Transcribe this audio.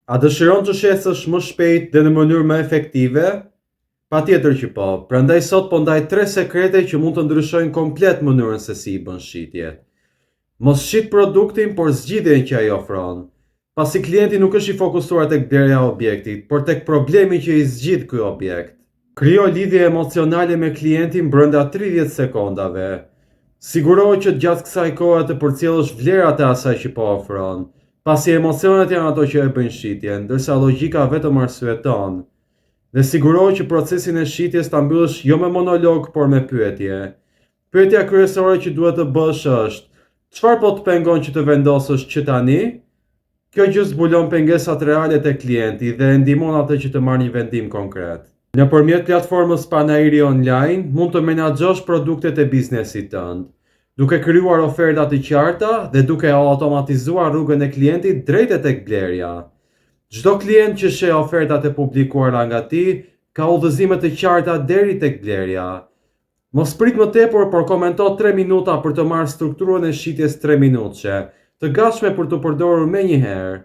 A dëshiron të shesësh më shpejt dhe në mënyrë më efektive? Patjetër që po. Prandaj sot po ndaj 3 sekrete që mund të ndryshojnë komplet mënyrën se si i bën shitje. Mos shit produktin, por zgjidhjen që ai ofron. Pasi klienti nuk është i fokusuar tek blerja e objektit, por tek problemi që i zgjidh ky objekt. Krijo lidhje emocionale me klientin brenda 30 sekondave. Sigurohu që gjatë kësaj kohe të përcjellësh vlerat e asaj që po ofron, pasi emocionet janë ato që e bëjnë shitjen, ndërsa logjika vetëm arsyeton. Dhe sigurohu që procesin e shitjes ta mbyllësh jo me monolog, por me pyetje. Pyetja kryesore që duhet të bësh është: çfarë po të pengon që të vendosësh që tani? Kjo gjë zbulon pengesat reale te klienti dhe e ndihmon atë që të marrë një vendim konkret. Nëpërmjet platformës Panairi Online, mund të menaxhosh produktet e biznesit tënd, duke krijuar oferta të qarta dhe duke automatizuar rrugën e klientit drejt tek blerja. Çdo klient që sheh ofertat e publikuara nga ti, ka udhëzime të qarta deri tek blerja. Mos prit më tepër, por komento 3 minuta për të marrë strukturën e shitjes 3 minutëshe, të gatshme për të përdorur menjëherë.